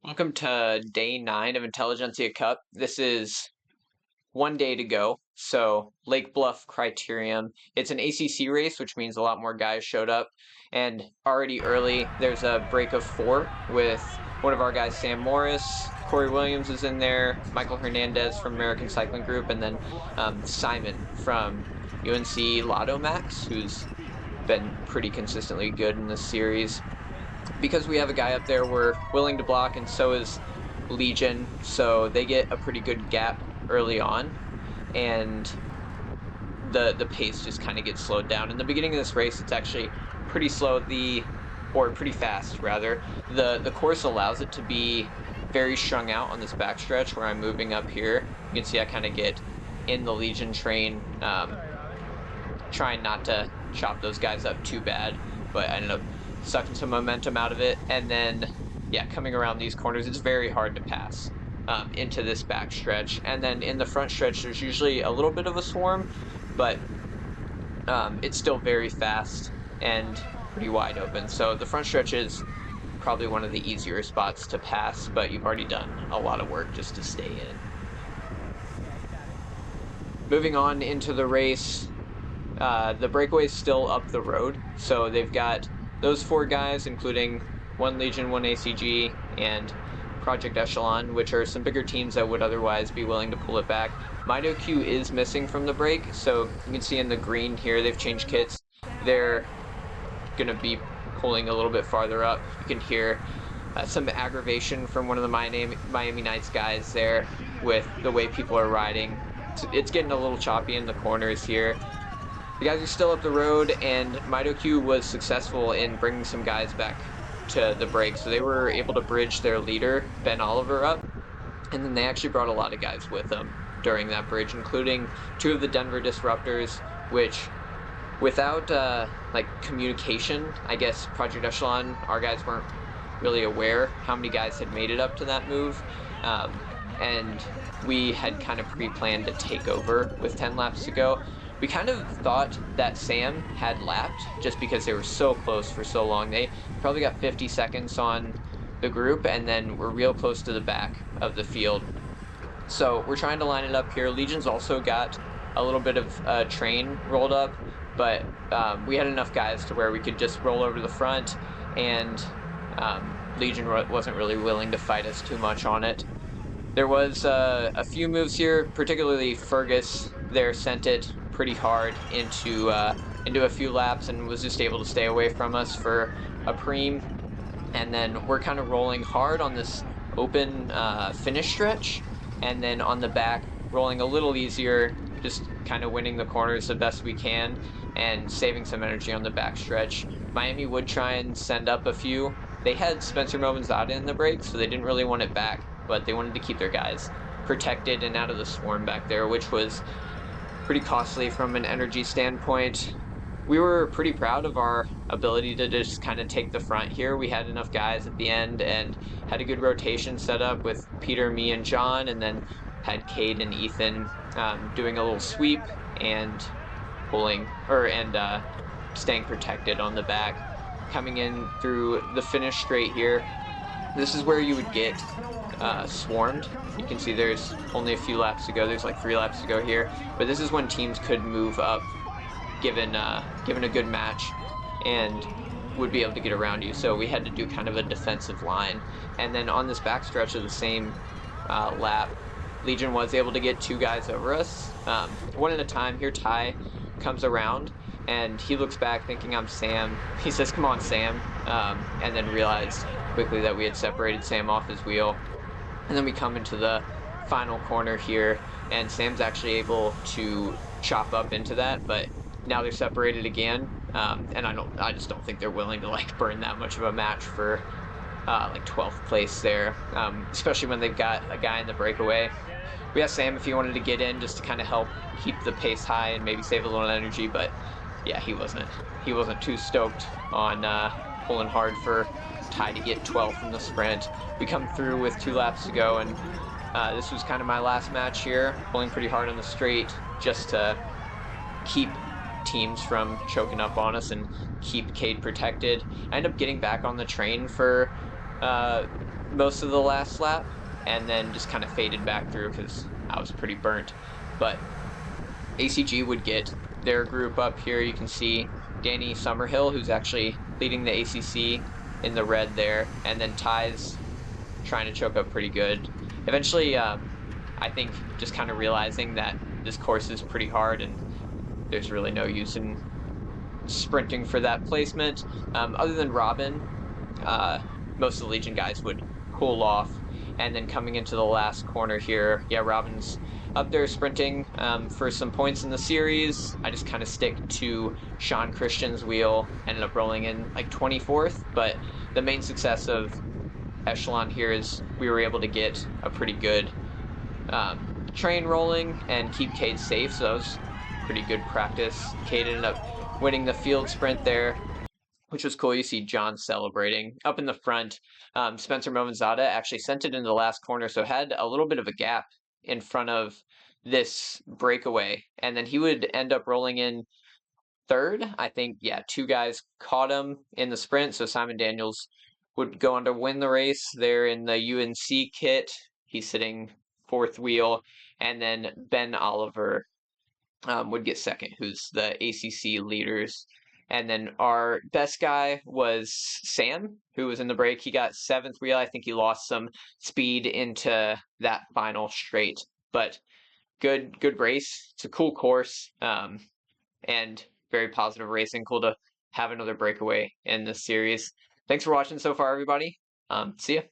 Welcome to day 9 of Intelligentsia Cup. This is one day to go, so Lake Bluff Criterium. It's an ACC race, which means a lot more guys showed up, and already early there's a break of 4 with one of our guys, Sam Morris. Corey Williams is in there, Michael Hernandez from American Cycling Group, and then Simon from UNC Lotto Max, who's been pretty consistently good in this series. Because we have a guy up there, we're willing to block, and so is Legion, so they get a pretty good gap early on, and the pace just kind of gets slowed down. In the beginning of this race, it's actually pretty slow, or pretty fast, rather. The course allows it to be very strung out on this backstretch where I'm moving up here. You can see I kind of get in the Legion train, trying not to chop those guys up too bad, but I ended up sucking some momentum out of it, and then coming around these corners, it's very hard to pass into this back stretch. And then in the front stretch, there's usually a little bit of a swarm, but it's still very fast and pretty wide open. So the front stretch is probably one of the easier spots to pass, but you've already done a lot of work just to stay in. Moving on into the race, the Breakaway is still up the road, so they've got those 4 guys, including one Legion, one ACG, and Project Echelon, which are some bigger teams that would otherwise be willing to pull it back. MitoQ is missing from the break, so you can see in the green here, they've changed kits. They're going to be pulling a little bit farther up. You can hear some aggravation from one of the Miami Knights guys there with the way people are riding. It's getting a little choppy in the corners here. The guys are still up the road, and MitoQ was successful in bringing some guys back to the break, so they were able to bridge their leader, Ben Oliver, up, and then they actually brought a lot of guys with them during that bridge, including 2 of the Denver Disruptors, which, without communication, I guess Project Echelon, our guys weren't really aware how many guys had made it up to that move, and we had kind of pre-planned to take over with 10 laps to go. We kind of thought that Sam had lapped just because they were so close for so long. They probably got 50 seconds on the group, and then we're real close to the back of the field. So we're trying to line it up here. Legion's also got a little bit of train rolled up, but we had enough guys to where we could just roll over to the front, and Legion wasn't really willing to fight us too much on it. There was a few moves here, particularly Fergus there sent it pretty hard into a few laps and was just able to stay away from us for a preem. And then we're kind of rolling hard on this open finish stretch, and then on the back rolling a little easier, just kind of winning the corners the best we can and saving some energy on the back stretch. Miami would try and send up a few. They had Spencer Movenzada in the break, so they didn't really want it back, but they wanted to keep their guys protected and out of the swarm back there, which was pretty costly from an energy standpoint. We were pretty proud of our ability to just kind of take the front here. We had enough guys at the end and had a good rotation set up with Peter, me, and John, and then had Cade and Ethan doing a little sweep and staying protected on the back. Coming in through the finish straight here, this is where you would get swarmed. You can see there's only a few laps to go. There's like 3 laps to go here, but this is when teams could move up given a good match and would be able to get around you. So we had to do kind of a defensive line, and then on this backstretch of the same lap, Legion was able to get 2 guys over us, one at a time. Here Ty comes around and he looks back thinking I'm Sam. He says, "Come on, Sam," and then realized quickly that we had separated Sam off his wheel. And then we come into the final corner here, and Sam's actually able to chop up into that, but now they're separated again, and I just don't think they're willing to burn that much of a match for 12th place there, especially when they've got a guy in the breakaway. We asked Sam if he wanted to get in just to kind of help keep the pace high and maybe save a little energy, but yeah, he wasn't too stoked on pulling hard for Ty to get 12th in the sprint. We come through with 2 laps to go, and this was kind of my last match here, pulling pretty hard on the straight just to keep teams from choking up on us and keep Cade protected. I end up getting back on the train for most of the last lap, and then just kind of faded back through because I was pretty burnt. But ACG would get their group up here. You can see Danny Summerhill, who's actually leading the ACC in the red there, and then Ty's trying to choke up pretty good. Eventually, I think just kind of realizing that this course is pretty hard and there's really no use in sprinting for that placement. Other than Robin, most of the Legion guys would cool off. And then coming into the last corner here, yeah, Robin's up there sprinting for some points in the series. I just kind of stick to Sean Christian's wheel, ended up rolling in like 24th. But the main success of Echelon here is we were able to get a pretty good train rolling and keep Cade safe, so that was pretty good practice. Cade ended up winning the field sprint there, which was cool. You see John celebrating up in the front. Spencer Movinzada actually sent it into the last corner, so had a little bit of a gap in front of this breakaway, and then he would end up rolling in third. I think, yeah, two guys caught him in the sprint, so Simon Daniels would go on to win the race there in the UNC kit. He's sitting fourth wheel, and then Ben Oliver would get second, who's the ACC leaders. And then our best guy was Sam, who was in the break. He got seventh wheel. I think he lost some speed into that final straight, but good race. It's a cool course, and very positive racing. Cool to have another breakaway in this series. Thanks for watching so far, everybody. See ya.